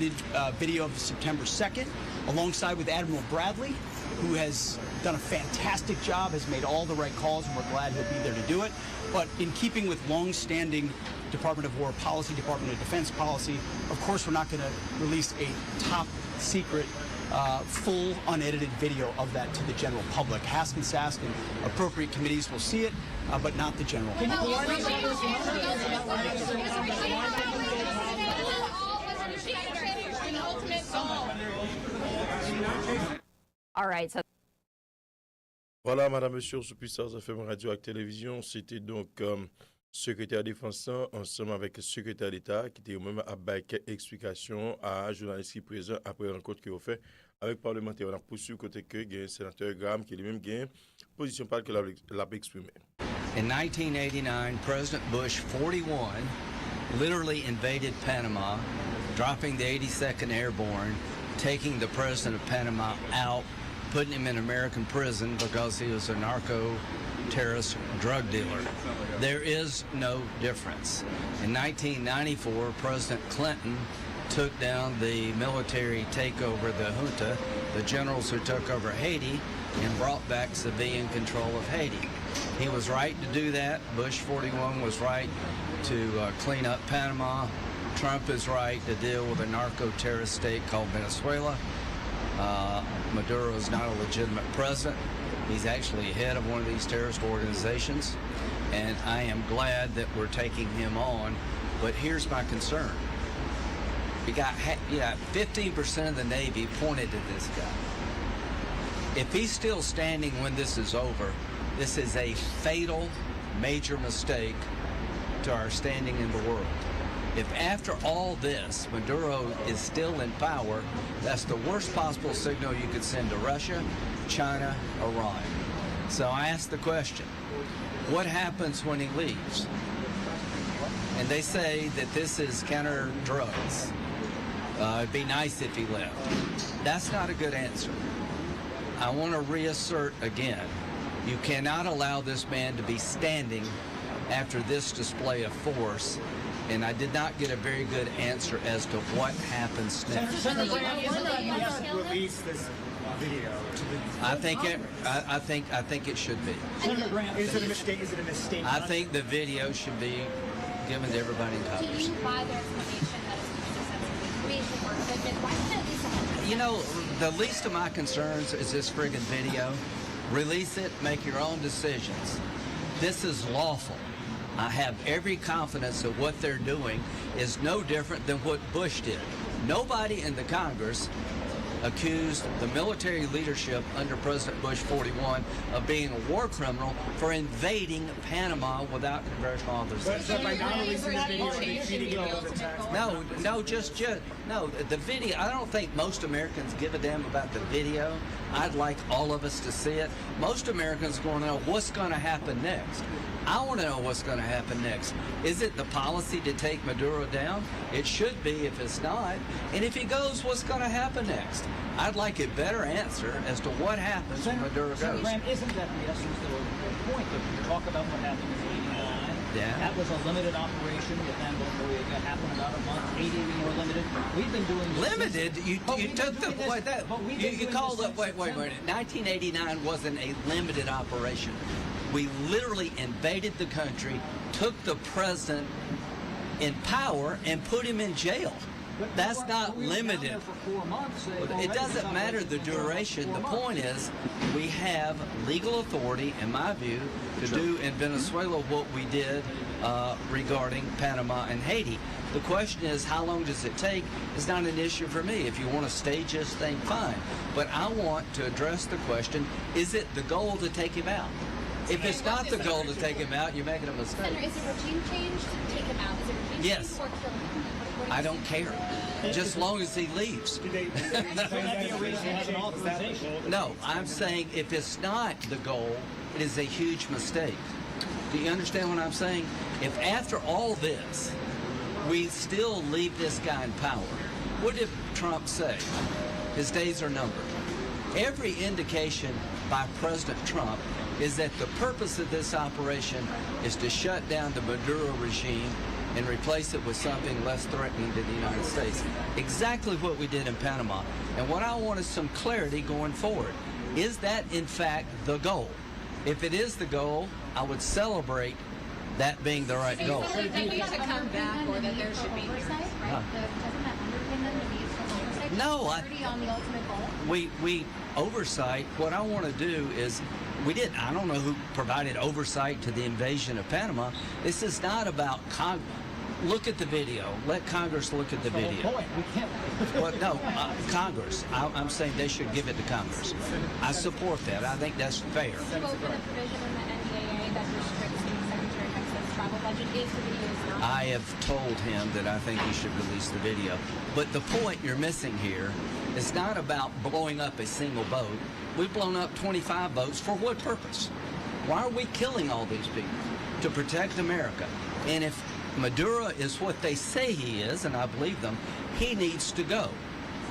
unedited video of September 2nd, alongside with Admiral Bradley, who has done a fantastic job, has made all the right calls, and we're glad he'll be there to do it. But in keeping with long-standing Department of War policy, Department of Defense policy, of course we're not going to release a top-secret, full, unedited video of that to the general public. Hask and Sask and appropriate committees will see it, but not the general public. All right, so Voilà, Madame, Monsieur, sur Pstars FM Radio Avec Télévision, c'était donc secrétaire défense ensemble avec le secrétaire d'État qui était même avec explication à journalistes qui présent après la rencontre qu'il a fait avec parlementaires. On a poursuivi côté que il y a un sénateur Graham qui lui-même gagne position par que l'a exprimé. In 1989, President Bush 41 literally invaded Panama, dropping the 82nd Airborne, taking the president of Panama out, putting him in American prison because he was a narco-terrorist drug dealer. There is no difference. In 1994, President Clinton took down the military takeover, the junta, the generals who took over Haiti, and brought back civilian control of Haiti. He was right to do that. Bush 41 was right to clean up Panama. Trump is right to deal with a narco-terrorist state called Venezuela. Maduro is not a legitimate president. He's actually head of one of these terrorist organizations, and I am glad that we're taking him on. But here's my concern. You got 15% of the Navy pointed to this guy. If he's still standing when this is over, this is a fatal, major mistake to our standing in the world. If after all this, Maduro is still in power, that's the worst possible signal you could send to Russia, China, Iran. So I ask the question, what happens when he leaves? And they say that this is counter drugs. It'd be nice if he left. That's not a good answer. I want to reassert again, you cannot allow this man to be standing after this display of force. And I did not get a very good answer as to what happens next. Senator Graham, isn't that he has to release this video to the I think it should be. Senator Graham, is it a mistake? Is it a mistake? I think the video should be given to everybody in Do Congress. you buy their explanation that it's creation work? Why can't at least have You know, the least of my concerns is this friggin' video. Release it, make your own decisions. This is lawful. I have every confidence that what they're doing is no different than what Bush did. Nobody in the Congress accused the military leadership under President Bush 41 of being a war criminal for invading Panama without congressional authorization. But by not releasing the video, are they cheating over the tax? No, the video. I don't think most Americans give a damn about the video. I'd like all of us to see it. Most Americans are going to know what's going to happen next. I want to know what's going to happen next. Is it the policy to take Maduro down? It should be if it's not. And if he goes, what's going to happen next? I'd like a better answer as to what happens when Maduro goes. Senator Graham, isn't that the essence of the point? If you talk about what happened in 89, Yeah. that was a limited operation. The Van Noriega happened about a month. 80 more limited. We've been doing this Limited? You took the wait, that you called it wait. 1989 wasn't a limited operation. We literally invaded the country, took the president in power, and put him in jail. That's not limited. It doesn't matter the duration. The point is, we have legal authority, in my view, to do in Venezuela what we did regarding Panama and Haiti. The question is, how long does it take? It's not an issue for me. If you want to stage this thing, fine. But I want to address the question, is it the goal to take him out? If it's not the goal to take him out, you're making a mistake. Senator, is it regime change to take him out? Is it regime Yes. change or killing him? What I do you don't think? care, just as long as he leaves. No, I'm saying if it's not the goal, it is a huge mistake. Do you understand what I'm saying? If after all this, we still leave this guy in power, what did Trump say? His days are numbered. Every indication by President Trump is that the purpose of this operation is to shut down the Maduro regime and replace it with something less threatening to the United States. Exactly what we did in Panama. And what I want is some clarity going forward. Is that, in fact, the goal? If it is the goal, I would celebrate that being the right goal. So you think we should come back, or that there should be oversight, right? Doesn't that underpin them to be some oversight? No, Clarity on the ultimate goal? we oversight. What I want to do is, I don't know who provided oversight to the invasion of Panama. This is not about look at the video. Let Congress look at the video. Point. We can't. Well, no, Congress. I'm saying they should give it to Congress. I support that. I think that's fair. Spoken a provision in the NDAA that restricts the Secretary of Texas travel budget if the video is not. I have told him that I think he should release the video. But the point you're missing here is not about blowing up a single boat. We've blown up 25 boats. For what purpose? Why are we killing all these people? To protect America. And if Maduro is what they say he is, and I believe them, he needs to go.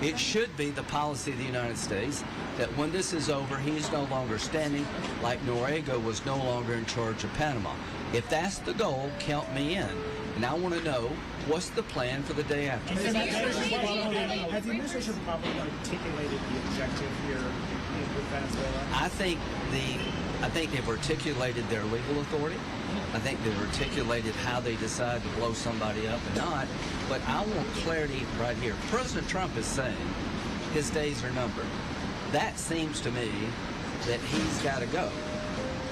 It should be the policy of the United States that when this is over, he's no longer standing like Noriega was no longer in charge of Panama. If that's the goal, count me in. And I want to know, what's the plan for the day after? Has the administration properly articulated the objective here with Venezuela? I think they've articulated their legal authority. I think they've articulated how they decide to blow somebody up and not. But I want clarity right here. President Trump is saying his days are numbered. That seems to me that he's got to go.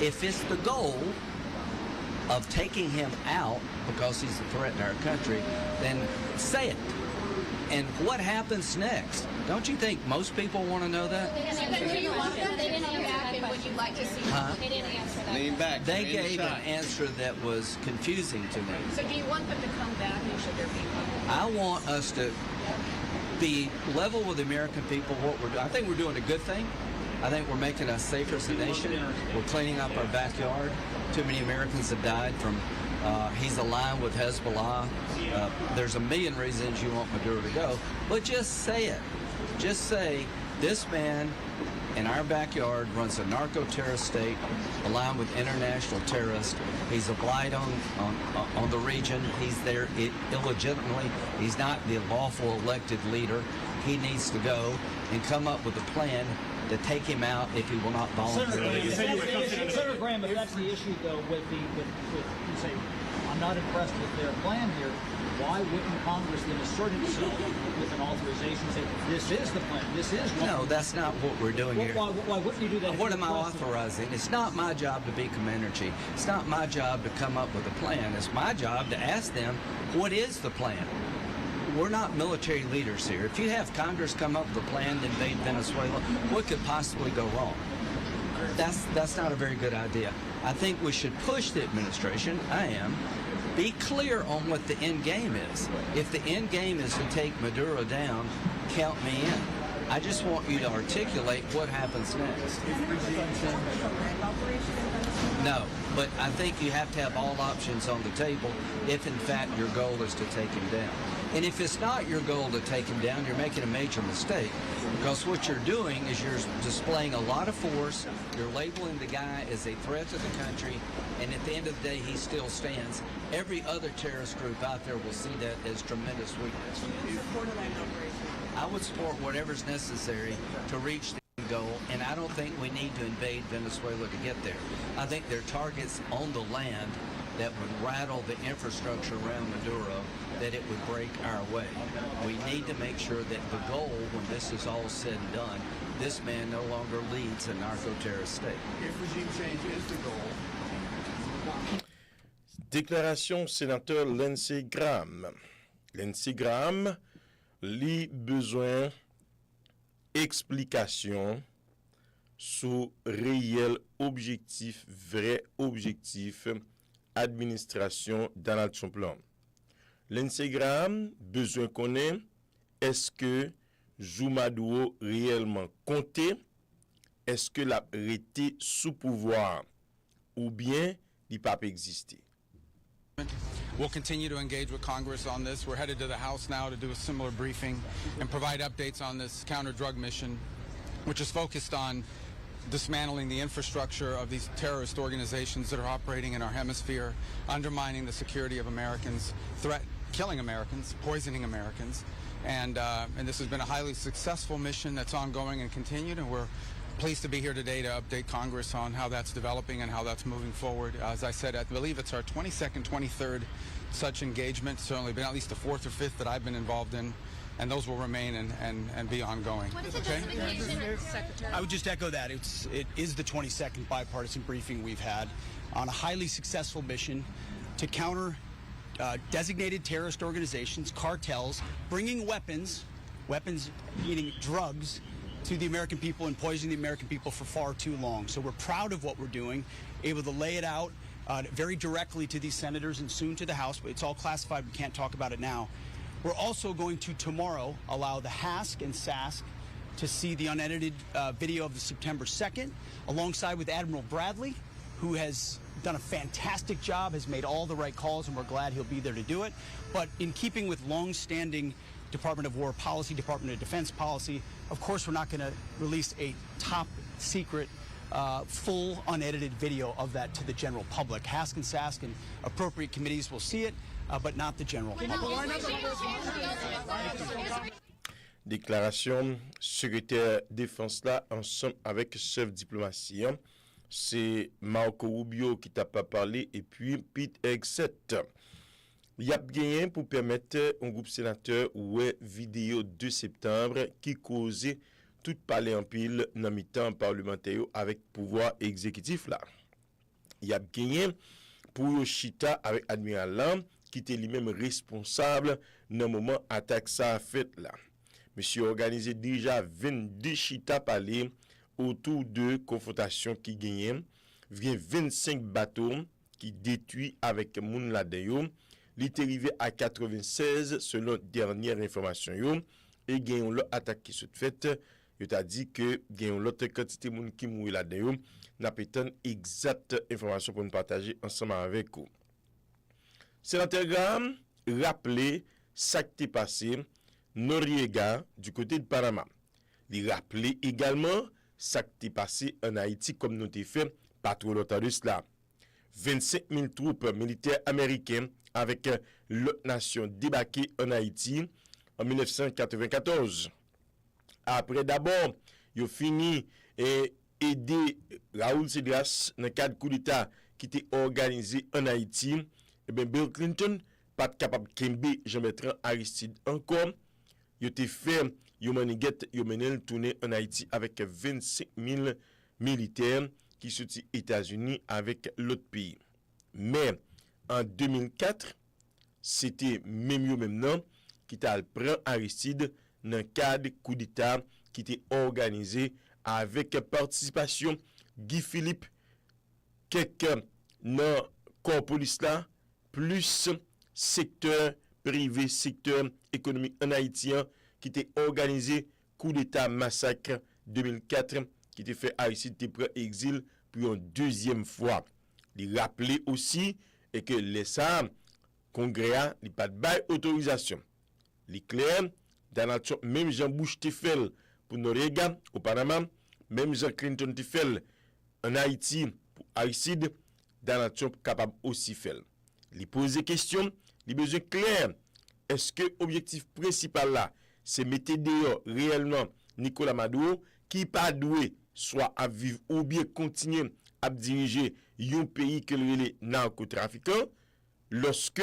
If it's the goal of taking him out because he's a threat to our country, then say it. And what happens next? Don't you think most people want to know that? They didn't answer that, and would you like to see? They didn't answer that. Lean back. They gave an answer that was confusing to me. So do you want them to come back, and should there be? I want us to be level with the American people. What we're doing, I think we're doing a good thing. I think we're making us safer as a nation. We're cleaning up our backyard. Too many Americans have died from. He's aligned with Hezbollah. There's a million reasons you want Maduro to go, but just say it. Just say this man in our backyard runs a narco-terrorist state aligned with international terrorists. He's a blight on the region. He's there illegitimately. He's not the lawful elected leader. He needs to go and come up with a plan to take him out if he will not voluntarily. Senator Graham, if that's the issue, though, with you say, I'm not impressed with their plan here, why wouldn't Congress then assert itself with an authorization, say, this is the plan, this is what... No, that's not what we're doing here. Why wouldn't you do that? What am I authorizing? It's not my job to be commander-in-chief. It's not my job to come up with a plan. It's my job to ask them, what is the plan? We're not military leaders here. If you have Congress come up with a plan to invade Venezuela, what could possibly go wrong? That's not a very good idea. I think we should push the administration. I am. Be clear on what the end game is. If the end game is to take Maduro down, count me in. I just want you to articulate what happens next. No, but I think you have to have all options on the table if, in fact, your goal is to take him down. And if it's not your goal to take him down, you're making a major mistake. Because what you're doing is you're displaying a lot of force, you're labeling the guy as a threat to the country, and at the end of the day, he still stands. Every other terrorist group out there will see that as tremendous weakness. I would support whatever's necessary to reach the goal, and I don't think we need to invade Venezuela to get there. I think there are targets on the land that would rattle the infrastructure around Maduro, that it would break our way. We need to make sure that the goal, when this is all said and done, this man no longer leads a narco-terrorist state. If regime change is the goal. Déclaration sénateur Lindsey Graham. Lindsey Graham, li besoin explication sur réel objectif, vrai objectif administration Donald Trump. Lindsey Graham besoin connaître est-ce que Maduro réellement compté, est-ce que l'a été sous pouvoir ou bien il pas existé. We'll continue to engage with Congress on this. We're headed to the House now to do a similar briefing and provide updates on this counter-drug mission, which is focused on dismantling the infrastructure of these terrorist organizations that are operating in our hemisphere, undermining the security of Americans, killing Americans, poisoning Americans. And this has been a highly successful mission that's ongoing and continued, and we're pleased to be here today to update Congress on how that's developing and how that's moving forward. As I said, I believe it's our 22nd, 23rd such engagement, certainly been at least the fourth or fifth that I've been involved in, and those will remain and be ongoing. What is the justification, Secretary? I would just echo that. It is the 22nd bipartisan briefing we've had on a highly successful mission to counter designated terrorist organizations, cartels, bringing weapons meaning drugs, to the American people and poisoning the American people for far too long. So we're proud of what we're doing, able to lay it out very directly to these senators and soon to the House, but it's all classified. We can't talk about it now. We're also going to tomorrow allow the HASC and SASC to see the unedited video of the September 2nd, alongside with Admiral Bradley, who has done a fantastic job, has made all the right calls, and we're glad he'll be there to do it. But in keeping with long-standing Department of War policy, Department of Defense policy, of course we're not going to release a top secret full unedited video of that to the general public. HASC and SASC and appropriate committees will see it, but not the general public. Déclaration secrétaire défense là ensemble avec chef diplomatie. C'est Marco Rubio qui t'a pas parlé et puis Pete Hegseth. Il y a gagné pour permettre un groupe sénateur ouais vidéo 2 septembre qui causait tout parler en pile dans mi-temps parlementaire avec pouvoir exécutif là. Il y a gagné pour Yoshita avec admiral Lam qui était lui-même responsable dans moment attaque ça a fait là. Monsieur organisé déjà 22 chita parler autour de confrontation qui gagnent, vient 25 bateaux qui détruit avec moun là-dedans. Il est arrivé à 96 selon dernière information yo et gagne l'autre attaque qui se fait. Il t'a dit que gagne l'autre quantité moun qui mouri là-dedans. N'a pas exacte information pour nous partager ensemble avec vous. Sénateur Graham rappelé ça qui est passé Noriega du côté de Panama. Il rappelé également ça qui est passé en Haïti comme nous t'ai fait pas trop longtemps de cela. 25 000 troupes militaires américaines avec l'autre nation débarquées en Haïti en 1994. Après d'abord, ils ont fini et aider Raoul Cedras dans le cadre de coup d'État qui était organisé en Haïti. Et bien Bill Clinton pas capable de kembe Jean-Bertrand Aristide encore. Il a fait yo mené le tourner en Haïti avec 25 000 militaires qui sont aux États-Unis avec l'autre pays. Mais en 2004, c'était même maintenant qui t'a pris Aristide dans le cadre coup d'État qui était organisé avec participation Guy Philippe, quelques dans corps police là, plus secteur privé, secteur économique en haïtien qui était organisé coup d'État massacre 2004 qui était fait Aristide te prend exil pour une deuxième fois. Il rappelait aussi et que les SAM congrès il pas de bail autorisation. Il clair Donald Trump même Jean Bush te fait pour Noriega au Panama, même Jean Clinton te fait en Haïti pour Aristide, Donald Trump capable aussi faire. Il pose question, il besoin clair. Est-ce que objectif principal là c'est mettre dehors réellement Nicolas Maduro qui pas doué soit à vivre ou bien continuer à diriger un pays que les narcotrafiquants lorsque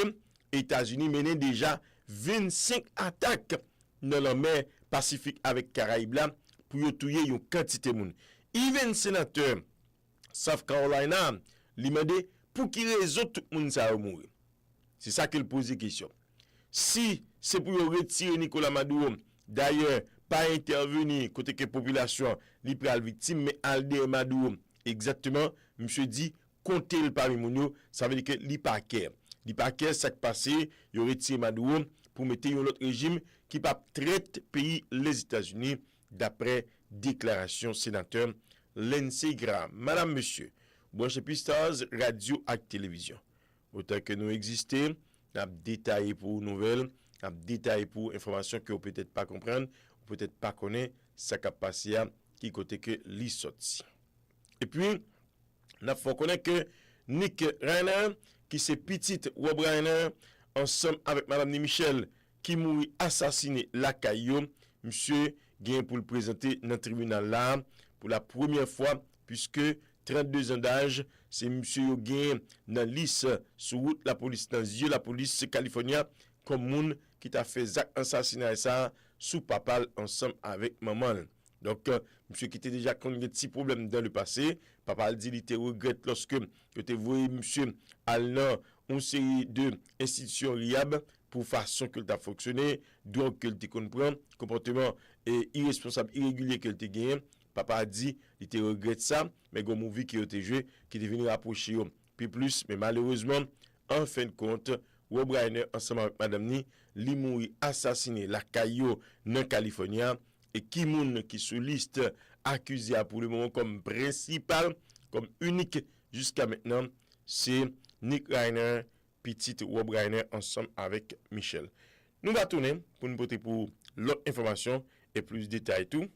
États-Unis menaient déjà 25 attaques dans la mer Pacifique avec Caraïbes là pour tuer une quantité de monde. Even sénateur South Carolina lui demandé pour qui raison tout le monde ça mourir. C'est ça qu'il pose la question. Si c'est pour retirer Nicolas Maduro, d'ailleurs, pas intervenir côté que population li pral victime, mais alder Maduro, exactement, monsieur dit, compter le parmi moun, ça veut dire que li pa kè. Li pa kè, ça qui passé, il retire Maduro pour mettre un autre régime qui pas traite pays les États-Unis, d'après déclaration sénateur Lindsey Graham. Madame, monsieur, branché Pstars, radio et télévision. Autant que nous existons, nous avons détaillé pour nouvelles, nous avons détaillé pour informations que vous peut-être pas comprendre, ou peut-être pas connaître, ça qui a passé à qui côté que li sorti. Et puis, nous faut connaître que Nick Rainer, qui c'est petite Rob Rainer, ensemble avec Madame Michel, qui mourit assassiné la caillou, monsieur gagne pour le présenter dans le tribunal là pour la première fois, puisque 32 ans d'âge, c'est monsieur gagne dans la liste sur route la police dans yeux la police californienne comme moun qui t'a fait assassinat ça sous papa ensemble avec maman. Donc monsieur qui était déjà connu des petits problèmes dans le passé, papa dit il te regrette lorsque tu voyé monsieur allant une série de institutions riab pour façon que t'a fonctionné, donc que tu comprend comportement et irresponsable irrégulier que tu gagné. Papa a dit il te regrette ça, mais comme movie qui a été joué qui est venu rapprocher puis plus, mais malheureusement en fin de compte Rob Reiner ensemble avec madame ni li mouri assassiné la caillou dans Californie et qui moun qui sous liste accusé pour le moment comme principal comme unique jusqu'à maintenant c'est Nick Reiner petit Rob Reiner ensemble avec Michel. Nous va tourner pour nous porter pour l'autre information et plus de détails tout.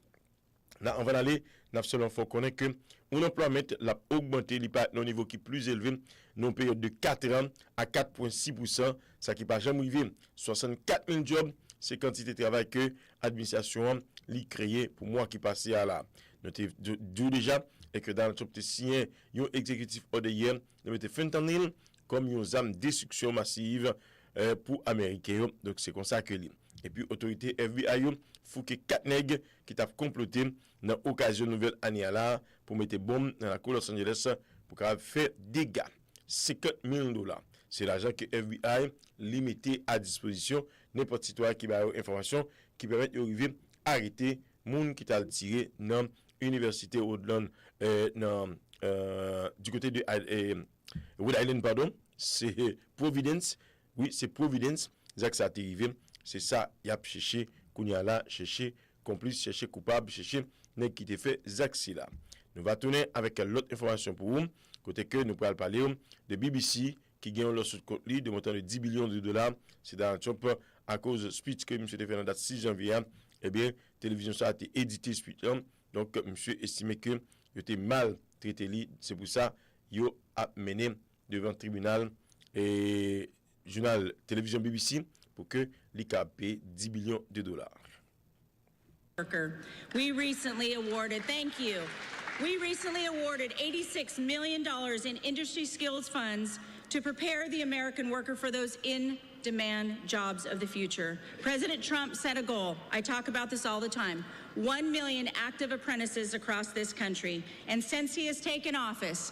Là, on va aller, nous seulement faut connaître que on emploiement l'a augmenté, il pas au niveau qui est plus élevé dans une période de 4 ans à 4,6%, ça qui pas jamais arrivé 64 000 jobs, c'est quantité de travail que l'administration l'a créé pour moi qui passé à là. Notez déjà et que dans le top signé un exécutif ordre hier, nous mettez fin d'année comme une arme de destruction massive pour américains. Donc c'est comme ça que et puis autorité FBI fouqué 4 nègres qui t'a comploté dans occasion nouvelle année là pour mettre bombe dans la cour de Los Angeles pour faire dégâts. $50 000. C'est l'argent que FBI limité à disposition n'importe citoyen qui a une information qui permet d'arriver à arrêter moun qui t'a tiré dans l'université Woodland du côté de Rhode Island pardon, c'est Providence. Oui, c'est Providence. Ça a arrivé. C'est ça, il a cherché Kounia là, chercher complice, chercher coupable, chercher nèg qui te fait Zaxi là. Nous va tourner avec l'autre information pour vous, côté que nous pourrons parler de BBC qui gagne leur sous compte de montant de $10 billions. C'est dans Trump à cause de speech que monsieur fait dans date 6 janvier. Eh bien, télévision ça a été édité speech là. Donc monsieur estimé que il était mal traité lui, c'est pour ça il a mené devant le tribunal et journal télévision BBC pour que l'ICA paye $10 billions. We recently awarded, thank you. We recently awarded $86 million in industry skills funds to prepare the American worker for those in-demand jobs of the future. President Trump set a goal. I talk about this all the time. 1 million active apprentices across this country. And since he has taken office,